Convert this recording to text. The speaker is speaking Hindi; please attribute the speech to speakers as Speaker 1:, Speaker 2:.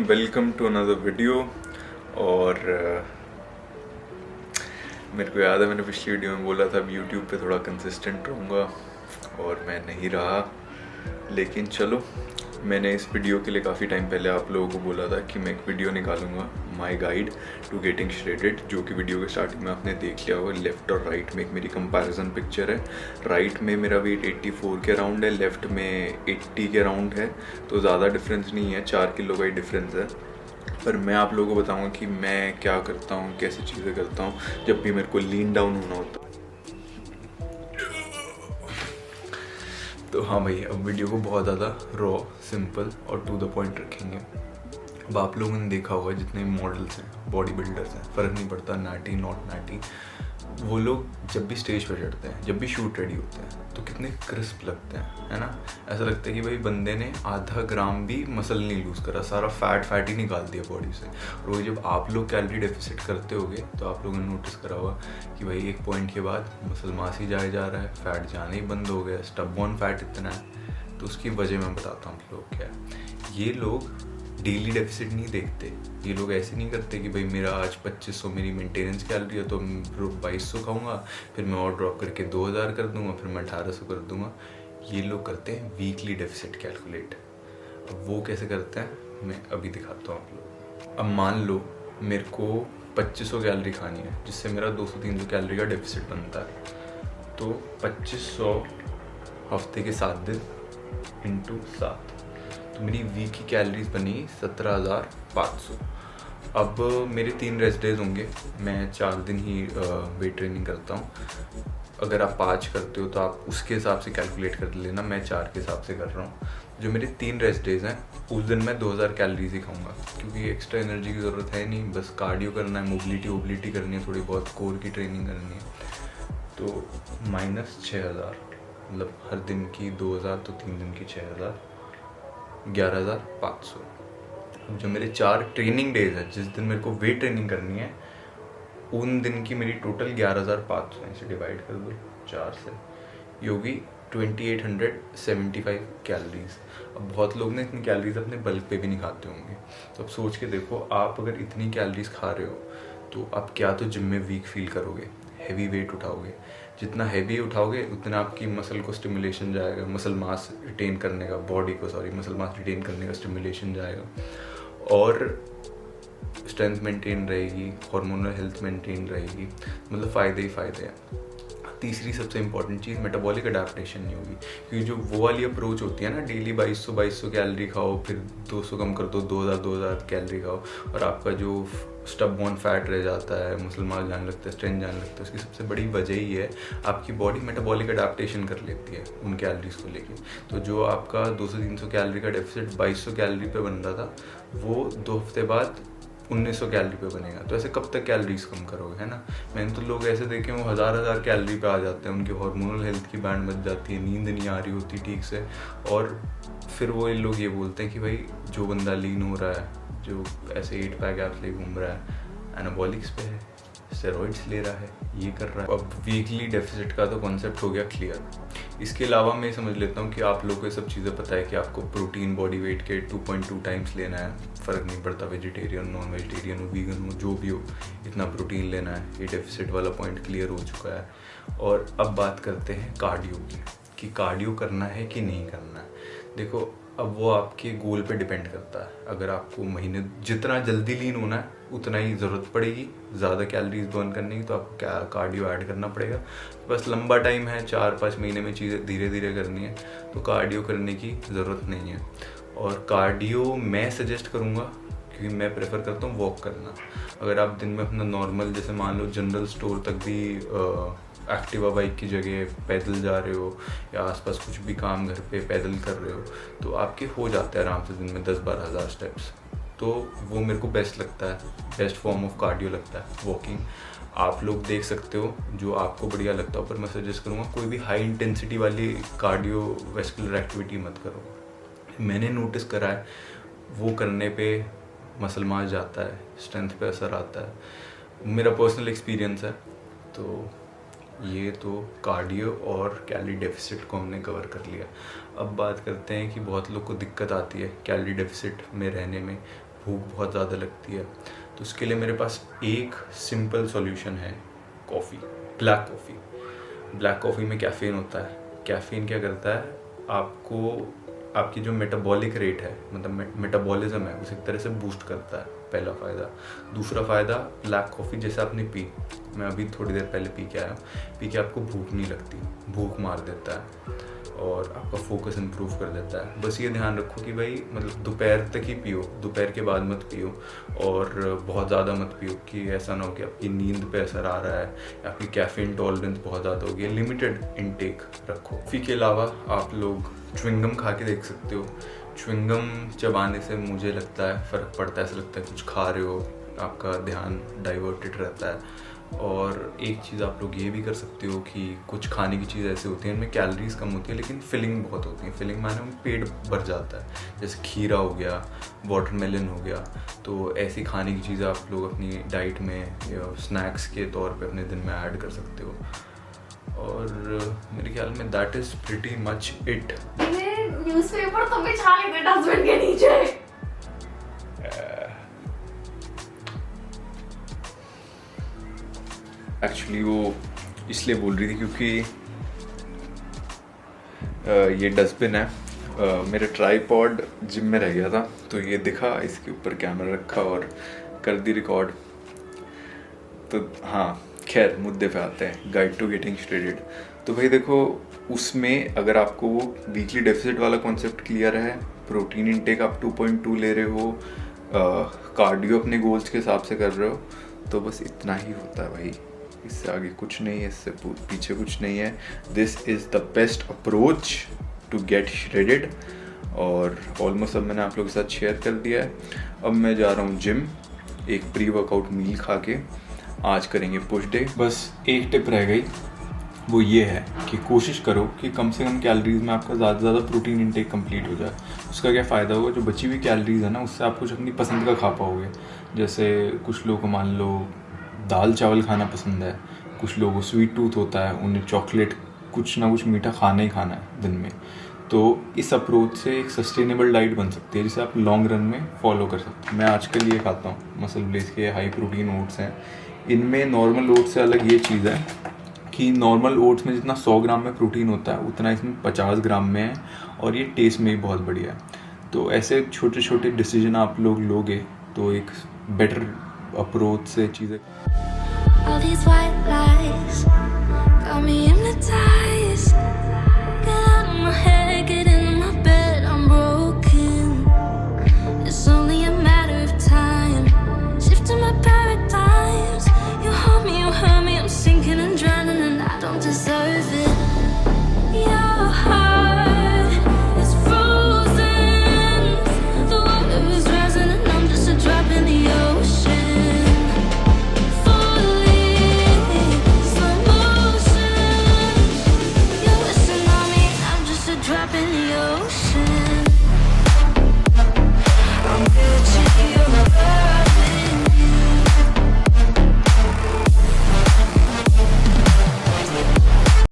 Speaker 1: Welcome to another video. और मेरे को याद है मैंने पिछली वीडियो में बोला था अब यूट्यूब पे थोड़ा कंसिस्टेंट रहूँगा और मैं नहीं रहा। लेकिन चलो, मैंने इस वीडियो के लिए काफ़ी टाइम पहले आप लोगों को बोला था कि मैं एक वीडियो निकालूंगा, my guide to getting shredded, जो कि वीडियो के स्टार्टिंग में आपने देख लिया होगा। लेफ्ट और राइट में एक मेरी कंपैरिजन पिक्चर है। राइट में मेरा वेट 84 के अराउंड है, लेफ्ट में 80 के अराउंड है, तो ज़्यादा डिफरेंस नहीं है, 4 किलो का ही डिफरेंस है। पर मैं आप लोगों को बताऊंगा कि मैं क्या करता हूँ, कैसी चीज़ें करता हूँ जब भी मेरे को लीन डाउन होना होता है। तो हाँ भाई, अब वीडियो को बहुत ज़्यादा रॉ, सिंपल और टू द पॉइंट रखेंगे। अब आप लोगों ने देखा होगा जितने मॉडल्स हैं, बॉडी बिल्डर्स हैं, फ़र्क नहीं पड़ता नाटी नॉट नाटी, वो लोग जब भी स्टेज पर चढ़ते हैं, जब भी शूट रेडी होते हैं, तो कितने क्रिस्प लगते हैं, है ना। ऐसा लगता है कि भाई बंदे ने आधा ग्राम भी मसल नहीं लूज़ करा, सारा फैट ही निकाल दिया बॉडी से। और वो जब आप लोग कैलोरी डेफिसिट करते होगे तो आप लोगों ने नोटिस करा होगा कि भाई एक पॉइंट के बाद मसल मास ही जाए जा रहा है, फैट जाना ही बंद हो गया, स्टब बॉर्न फैट इतना है। तो उसकी वजह मैं बताता हूँ आप लोग क्या है। ये लोग डेली डेफिसिट नहीं देखते। ये लोग ऐसे नहीं करते कि भाई मेरा आज 2500 मेरी मेंटेनेंस कैलोरी है तो मैं 2200 खाऊंगा, फिर मैं और ड्रॉप करके 2000 कर दूंगा, फिर मैं 1800 कर दूंगा। ये लोग करते हैं वीकली डेफिसिट कैलकुलेट। अब वो कैसे करते हैं मैं अभी दिखाता हूँ आप लोग। अब मान लो मेरे को 2500 कैलोरी खानी है, जिससे मेरा 200-300 कैलोरी का डेफिसिट बनता है। तो 2500 हफ्ते के 7 दिन इंटू 7, तो मेरी वीक की कैलोरीज बनी 17,500। अब मेरे 3 रेस्ट डेज होंगे, मैं 4 दिन ही वेट ट्रेनिंग करता हूँ। अगर आप 5 करते हो तो आप उसके हिसाब से कैलकुलेट कर लेना, मैं 4 के हिसाब से कर रहा हूँ। जो मेरे 3 रेस्ट डेज हैं उस दिन मैं 2000 कैलोरीज ही खाऊंगा, क्योंकि एक्स्ट्रा एनर्जी की ज़रूरत है नहीं, बस कार्डियो करना है, मोबिलिटी करनी है, थोड़ी बहुत कोर की ट्रेनिंग करनी है। तो -6000, मतलब हर दिन की 2000, तो 3 दिन की 6000, 11,500। अब जो मेरे 4 ट्रेनिंग डेज है, जिस दिन मेरे को वेट ट्रेनिंग करनी है, उन दिन की मेरी टोटल 11,500 है। इसे डिवाइड कर दो 4 से, ये होगी 2875 कैलोरीज। अब बहुत लोग ना इतनी कैलोरीज अपने बल्क पे भी नहीं खाते होंगे, तो अब सोच के देखो, आप अगर इतनी कैलोरीज खा रहे हो तो आप क्या तो जिम में वीक फील करोगे, हैवी वेट उठाओगे। जितना हैवी उठाओगे उतना आपकी मसल को स्टिमुलेशन जाएगा, मसल मास रिटेन करने का, मसल मास रिटेन करने का स्टिमुलेशन जाएगा, और स्ट्रेंथ मेंटेन रहेगी, हार्मोनल हेल्थ मेंटेन रहेगी, मतलब फ़ायदे ही फ़ायदे हैं। तीसरी सबसे इंपॉर्टेंट चीज़, मेटाबॉलिक अडेप्टेशन नहीं होगी, क्योंकि जो वो वाली अप्रोच होती है ना, डेली 2200 कैलोरी खाओ, फिर 200 कम कर दो, 2000 कैलोरी खाओ, और आपका जो स्टब बॉर्न फैट रह जाता है, मसल मास जाने लगता है, स्ट्रेंथ जाने लगता है, उसकी सबसे बड़ी वजह ही है आपकी बॉडी मेटाबॉलिक अडेप्टेशन कर लेती है उन कैलोरीज को लेके। तो जो आपका 200-300 कैलोरी का डेफिसिट 2200 कैलोरी पे बन रहा था, वो 2 हफ्ते बाद 1900 कैलोरी पे बनेगा। तो ऐसे कब तक कैलोरीज कम करोगे, है ना। मैंने तो लोग ऐसे देखे वो 1000 कैलोरी पे आ जाते हैं, उनकी हार्मोनल हेल्थ की बैंड बज जाती है, नींद नहीं आ रही होती ठीक से, और फिर वो लोग ये बोलते हैं कि भाई जो बंदा लीन हो रहा है, जो ऐसे 8 पैक ऐप्स ले घूम रहा है, एनाबॉलिक्स पे है, स्टेरॉइड्स ले रहा है, ये कर रहा है। अब वीकली डेफिसिट का तो कॉन्सेप्ट हो गया क्लियर। इसके अलावा मैं समझ लेता हूँ कि आप लोगों को ये सब चीज़ें पता है कि आपको प्रोटीन बॉडी वेट के 2.2 टाइम्स लेना है, फ़र्क नहीं पड़ता वेजिटेरियन नॉन वेजिटेरियन हो, वीगन हो, जो भी हो, इतना प्रोटीन लेना है। ये डेफिसिट वाला पॉइंट क्लियर हो चुका है। और अब बात करते हैं कार्डियो की, कि कार्डियो करना है कि नहीं करना है। देखो, अब वो आपके गोल पे डिपेंड करता है। अगर आपको महीने जितना जल्दी लीन होना है उतना ही ज़रूरत पड़ेगी ज़्यादा कैलोरीज बर्न करने की, तो आपको क्या कार्डियो ऐड करना पड़ेगा। बस लंबा टाइम है, 4-5 महीने में चीज़ें धीरे धीरे करनी है, तो कार्डियो करने की ज़रूरत नहीं है। और कार्डियो मैं सजेस्ट करूँगा, क्योंकि मैं प्रेफर करता हूँ वॉक करना। अगर आप दिन में अपना नॉर्मल, जैसे मान लो जनरल स्टोर तक भी एक्टिवा बाइक की जगह पैदल जा रहे हो, या आसपास कुछ भी काम घर पे पैदल कर रहे हो, तो आपके हो जाते हैं आराम से दिन में 10-12 हज़ार स्टेप्स। तो वो मेरे को बेस्ट लगता है, बेस्ट फॉर्म ऑफ कार्डियो लगता है वॉकिंग। आप लोग देख सकते हो जो आपको बढ़िया लगता हो, पर मैं सजेस्ट करूँगा कोई भी हाई इंटेंसिटी वाली कार्डियो वेस्कुलर एक्टिविटी मत करो। मैंने नोटिस करा है वो करने पे मसल मास जाता है, स्ट्रेंथ पे असर आता है, मेरा पर्सनल एक्सपीरियंस है। तो ये तो कार्डियो और कैलोरी डेफिसिट को हमने कवर कर लिया। अब बात करते हैं कि बहुत लोग को दिक्कत आती है कैलोरी डेफिसिट में रहने में, भूख बहुत ज़्यादा लगती है, तो उसके लिए मेरे पास एक सिंपल सॉल्यूशन है, coffee, black coffee. Black coffee में कैफ़ीन होता है। कैफ़ीन क्या करता है, आपको आपकी जो मेटाबॉलिक रेट है, मतलब मेटाबॉलिज्म है, उसे एक तरह से बूस्ट करता है, पहला फ़ायदा। दूसरा फ़ायदा, ब्लैक कॉफ़ी जैसे आपने पी, मैं अभी थोड़ी देर पहले पी के आया हूँ, पी के आपको भूख नहीं लगती, भूख मार देता है और आपका फोकस इम्प्रूव कर देता है। बस ये ध्यान रखो कि भाई मतलब दोपहर तक ही पियो, दोपहर के बाद मत पियो और बहुत ज़्यादा मत पियो कि ऐसा ना हो कि आपकी नींद पे असर आ रहा है या आपकी कैफ़ीन टॉलरेंस बहुत ज़्यादा होगी। लिमिटेड इनटेक रखो। कॉफ़ी के अलावा आप लोग च्युइंगम खा के देख सकते हो। च्युइंगम चबाने से मुझे लगता है फ़र्क पड़ता है, ऐसा लगता है कुछ खा रहे हो, आपका ध्यान डाइवर्टेड रहता है। और एक चीज़ आप लोग ये भी कर सकते हो कि कुछ खाने की चीज़ ऐसे होती हैं इनमें कैलोरीज कम होती है लेकिन फिलिंग बहुत होती है। फिलिंग माने उनमें पेट भर जाता है, जैसे खीरा हो गया, वाटरमेलन हो गया। तो ऐसी खाने की चीज़ें आप लोग अपनी डाइट में या स्नैक्स के तौर पे अपने दिन में ऐड कर सकते हो। और मेरे ख्याल में that is pretty much it.
Speaker 2: Newspaper तो बिछा लेते डस्टबिन के नीचे।
Speaker 1: एक्चुअली वो इसलिए बोल रही थी क्योंकि ये डस्टबिन है, मेरे ट्राईपॉड जिम में रह गया था तो ये दिखा, इसके ऊपर कैमरा रखा और कर दी रिकॉर्ड। तो हाँ, खैर मुद्दे पे आते हैं, गाइड टू गेटिंग श्रेडेड। तो भाई देखो, उसमें अगर आपको वो वीकली डेफिसिट वाला कॉन्सेप्ट क्लियर है, प्रोटीन इनटेक आप 2.2 ले रहे हो, कार्डियो अपने गोल्स के हिसाब से कर रहे हो, तो बस इतना ही होता है भाई। इससे आगे कुछ नहीं है, इससे पीछे कुछ नहीं है। This is the best approach to get shredded. और ऑलमोस्ट अब मैंने आप लोगों के साथ शेयर कर दिया है। अब मैं जा रहा हूँ जिम, एक प्री वर्कआउट मील खा के। आज करेंगे पुश डे। बस एक टिप रह गई, वो ये है कि कोशिश करो कि कम से कम कैलोरीज में आपका ज़्यादा से ज़्यादा प्रोटीन इनटेक कंप्लीट हो जाए। उसका क्या फ़ायदा होगा, जो बची हुई कैलोरीज है ना, उससे आप कुछ अपनी पसंद का खा पाओगे। जैसे कुछ लोगों को मान लो दाल चावल खाना पसंद है, कुछ लोगों को स्वीट टूथ होता है, उन्हें चॉकलेट, कुछ ना कुछ मीठा खाना ही खाना है दिन में। तो इस अप्रोच से एक सस्टेनेबल डाइट बन सकती है जिसे आप लॉन्ग रन में फॉलो कर सकते हैं। मैं आजकल ये खाता हूँ, मसल ब्लेज के हाई प्रोटीन ओट्स हैं। इनमें नॉर्मल ओट्स से अलग ये चीज़ है कि नॉर्मल ओट्स में जितना 100 ग्राम में प्रोटीन होता है उतना इसमें 50 ग्राम में है, और ये टेस्ट में भी बहुत बढ़िया है। तो ऐसे छोटे छोटे डिसीजन आप लोग लोगे तो एक बेटर अप्रोच से चीज़ें।
Speaker 3: All these white lies got me hypnotized.